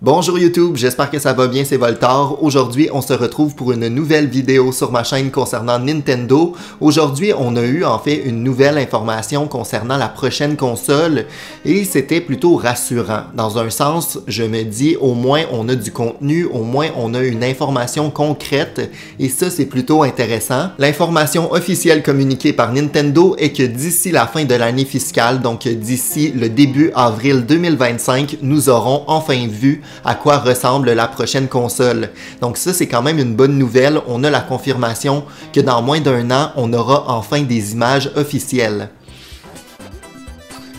Bonjour YouTube, j'espère que ça va bien, c'est Voltar. Aujourd'hui, on se retrouve pour une nouvelle vidéo sur ma chaîne concernant Nintendo. Aujourd'hui, on a eu en fait une nouvelle information concernant la prochaine console et c'était plutôt rassurant. Dans un sens, je me dis au moins on a du contenu, au moins on a une information concrète et ça c'est plutôt intéressant. L'information officielle communiquée par Nintendo est que d'ici la fin de l'année fiscale, donc d'ici le début avril 2025, nous aurons enfin vu à quoi ressemble la prochaine console. Donc ça, c'est quand même une bonne nouvelle. On a la confirmation que dans moins d'un an, on aura enfin des images officielles.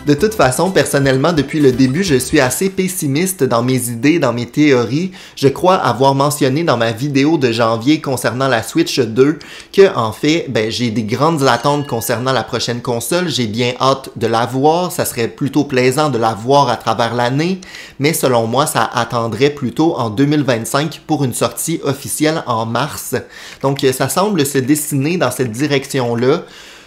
De toute façon, personnellement, depuis le début, je suis assez pessimiste dans mes idées, dans mes théories. Je crois avoir mentionné dans ma vidéo de janvier concernant la Switch 2 que, en fait, j'ai des grandes attentes concernant la prochaine console. J'ai bien hâte de la voir. Ça serait plutôt plaisant de la voir à travers l'année. Mais selon moi, ça attendrait plutôt en 2025 pour une sortie officielle en mars. Donc, ça semble se dessiner dans cette direction-là.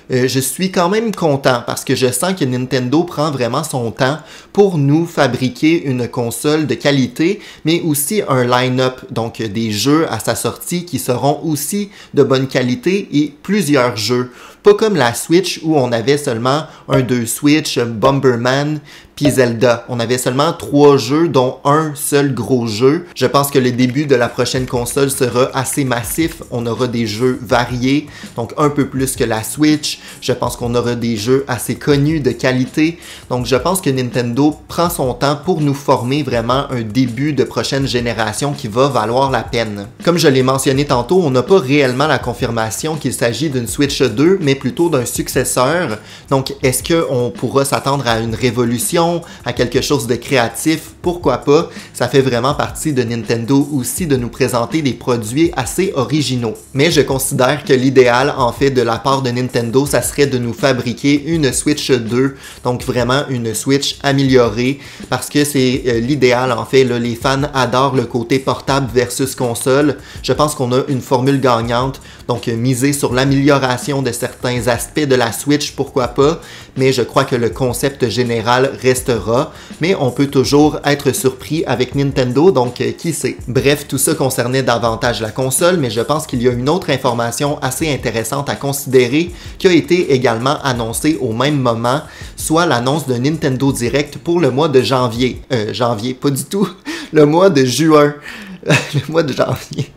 Je suis quand même content parce que je sens que Nintendo prend vraiment son temps pour nous fabriquer une console de qualité, mais aussi un line-up, donc des jeux à sa sortie qui seront aussi de bonne qualité et plusieurs jeux. Pas comme la Switch où on avait seulement un 2 Switch, Bomberman, puis Zelda. On avait seulement 3 jeux, dont un seul gros jeu. Je pense que le début de la prochaine console sera assez massif. On aura des jeux variés, donc un peu plus que la Switch. Je pense qu'on aura des jeux assez connus, de qualité. Donc je pense que Nintendo prend son temps pour nous former vraiment un début de prochaine génération qui va valoir la peine. Comme je l'ai mentionné tantôt, on n'a pas réellement la confirmation qu'il s'agit d'une Switch 2, mais plutôt d'un successeur. Donc est-ce qu'on pourra s'attendre à une révolution, à quelque chose de créatif? Pourquoi pas? Ça fait vraiment partie de Nintendo aussi de nous présenter des produits assez originaux. Mais je considère que l'idéal en fait de la part de Nintendo, ça serait de nous fabriquer une Switch 2, donc vraiment une Switch améliorée, parce que c'est l'idéal en fait. Là, les fans adorent le côté portable versus console. Je pense qu'on a une formule gagnante, donc miser sur l'amélioration de certains aspects de la Switch, pourquoi pas, mais je crois que le concept général restera, mais on peut toujours être surpris avec Nintendo, donc qui sait. Bref, tout ça concernait davantage la console, mais je pense qu'il y a une autre information assez intéressante à considérer qui a été également annoncée au même moment, soit l'annonce de Nintendo Direct pour le mois de janvier. Janvier, pas du tout, le mois de juin, le mois de janvier.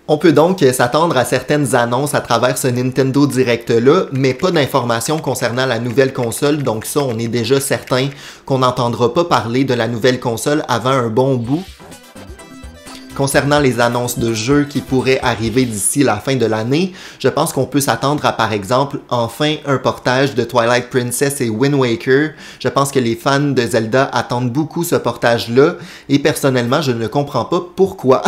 On peut donc s'attendre à certaines annonces à travers ce Nintendo Direct-là, mais pas d'informations concernant la nouvelle console, donc ça, on est déjà certain qu'on n'entendra pas parler de la nouvelle console avant un bon bout. Concernant les annonces de jeux qui pourraient arriver d'ici la fin de l'année, je pense qu'on peut s'attendre à par exemple enfin un portage de Twilight Princess et Wind Waker. Je pense que les fans de Zelda attendent beaucoup ce portage-là et personnellement je ne comprends pas pourquoi.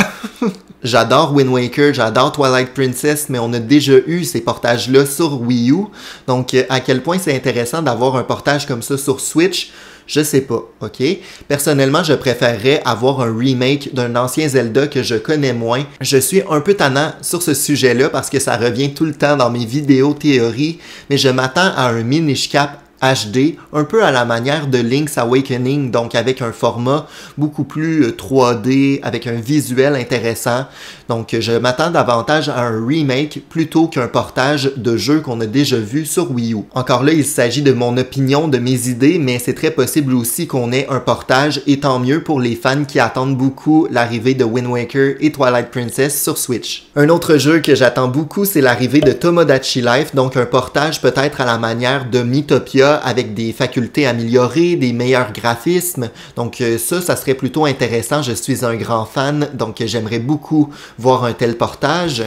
J'adore Wind Waker, j'adore Twilight Princess, mais on a déjà eu ces portages-là sur Wii U. Donc à quel point c'est intéressant d'avoir un portage comme ça sur Switch? Je sais pas, ok? Personnellement, je préférerais avoir un remake d'un ancien Zelda que je connais moins. Je suis un peu tannant sur ce sujet-là parce que ça revient tout le temps dans mes vidéos théories, mais je m'attends à un Minish Cap HD, un peu à la manière de Link's Awakening, donc avec un format beaucoup plus 3D, avec un visuel intéressant. Donc je m'attends davantage à un remake plutôt qu'un portage de jeux qu'on a déjà vu sur Wii U. Encore là, il s'agit de mon opinion, de mes idées, mais c'est très possible aussi qu'on ait un portage, et tant mieux pour les fans qui attendent beaucoup l'arrivée de Wind Waker et Twilight Princess sur Switch. Un autre jeu que j'attends beaucoup, c'est l'arrivée de Tomodachi Life, donc un portage peut-être à la manière de Miitopia, avec des facultés améliorées, des meilleurs graphismes. Donc ça serait plutôt intéressant. Je suis un grand fan, donc j'aimerais beaucoup voir un tel portage.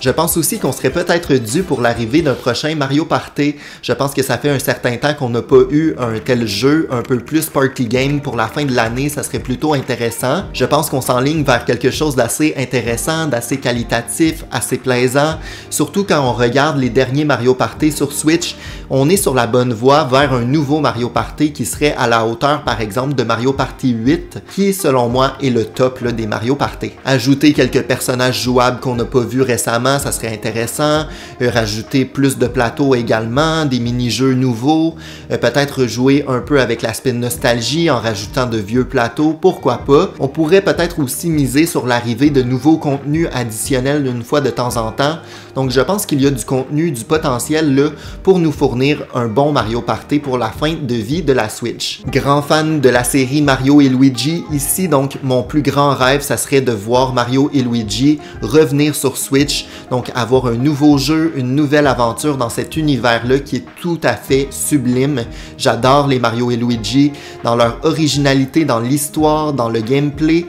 Je pense aussi qu'on serait peut-être dû pour l'arrivée d'un prochain Mario Party. Je pense que ça fait un certain temps qu'on n'a pas eu un tel jeu, un peu plus party game pour la fin de l'année, ça serait plutôt intéressant. Je pense qu'on s'enligne vers quelque chose d'assez intéressant, d'assez qualitatif, assez plaisant. Surtout quand on regarde les derniers Mario Party sur Switch, on est sur la bonne voie vers un nouveau Mario Party qui serait à la hauteur par exemple de Mario Party 8, qui selon moi est le top là, des Mario Party. Ajouter quelques personnages jouables qu'on n'a pas vus récemment, évidemment, ça serait intéressant. Rajouter plus de plateaux également, des mini-jeux nouveaux, peut-être jouer un peu avec l'aspect nostalgie en rajoutant de vieux plateaux, pourquoi pas. On pourrait peut-être aussi miser sur l'arrivée de nouveaux contenus additionnels une fois de temps en temps. Donc je pense qu'il y a du contenu, du potentiel là pour nous fournir un bon Mario Party pour la fin de vie de la Switch. Grand fan de la série Mario et Luigi, ici donc mon plus grand rêve, ça serait de voir Mario et Luigi revenir sur Switch, donc avoir un nouveau jeu, une nouvelle aventure dans cet univers-là qui est tout à fait sublime. J'adore les Mario et Luigi, dans leur originalité, dans l'histoire, dans le gameplay,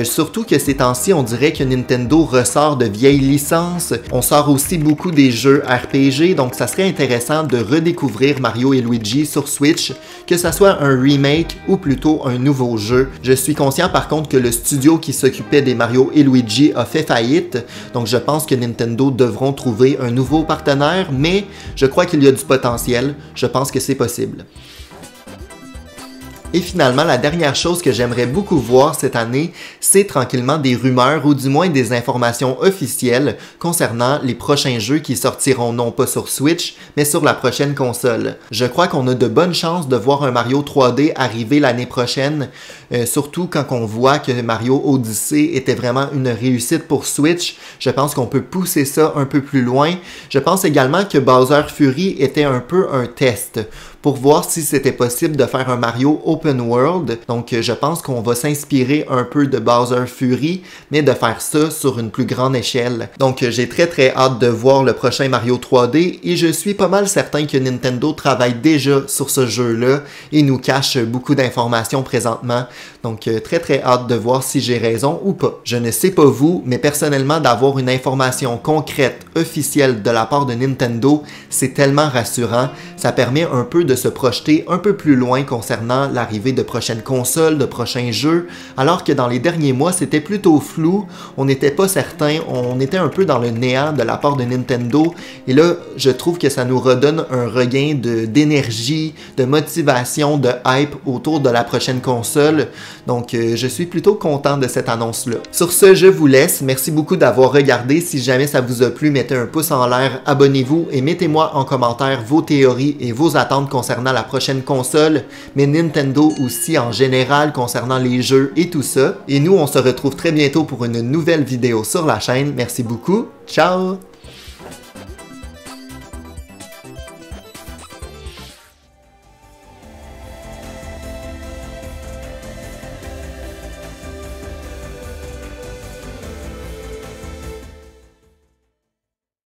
surtout que ces temps-ci, on dirait que Nintendo ressort de vieilles licences. On sort aussi beaucoup des jeux RPG, donc ça serait intéressant de redécouvrir Mario et Luigi sur Switch, que ça soit un remake ou plutôt un nouveau jeu. Je suis conscient par contre que le studio qui s'occupait des Mario et Luigi a fait faillite, donc je pense que Nintendo devront trouver un nouveau partenaire, mais je crois qu'il y a du potentiel, je pense que c'est possible. Et finalement, la dernière chose que j'aimerais beaucoup voir cette année, c'est tranquillement des rumeurs ou du moins des informations officielles concernant les prochains jeux qui sortiront non pas sur Switch, mais sur la prochaine console. Je crois qu'on a de bonnes chances de voir un Mario 3D arriver l'année prochaine, surtout quand on voit que Mario Odyssey était vraiment une réussite pour Switch. Je pense qu'on peut pousser ça un peu plus loin. Je pense également que Bowser Fury était un peu un test pour voir si c'était possible de faire un Mario Open World. Donc je pense qu'on va s'inspirer un peu de Bowser Fury, mais de faire ça sur une plus grande échelle. Donc j'ai très hâte de voir le prochain Mario 3D et je suis pas mal certain que Nintendo travaille déjà sur ce jeu-là et nous cache beaucoup d'informations présentement. Donc très hâte de voir si j'ai raison ou pas. Je ne sais pas vous, mais personnellement d'avoir une information concrète, officielle de la part de Nintendo, c'est tellement rassurant. Ça permet un peu de se projeter un peu plus loin concernant l'arrivée de prochaines consoles, de prochains jeux, alors que dans les derniers mois, c'était plutôt flou, on n'était pas certain, on était un peu dans le néant de la part de Nintendo, et là, je trouve que ça nous redonne un regain d'énergie, de motivation, de hype autour de la prochaine console, donc je suis plutôt content de cette annonce-là. Sur ce, je vous laisse, merci beaucoup d'avoir regardé, si jamais ça vous a plu, mettez un pouce en l'air, abonnez-vous et mettez-moi en commentaire vos théories et vos attentes concernant la prochaine console, mais Nintendo aussi en général concernant les jeux et tout ça. Et nous, on se retrouve très bientôt pour une nouvelle vidéo sur la chaîne. Merci beaucoup. Ciao!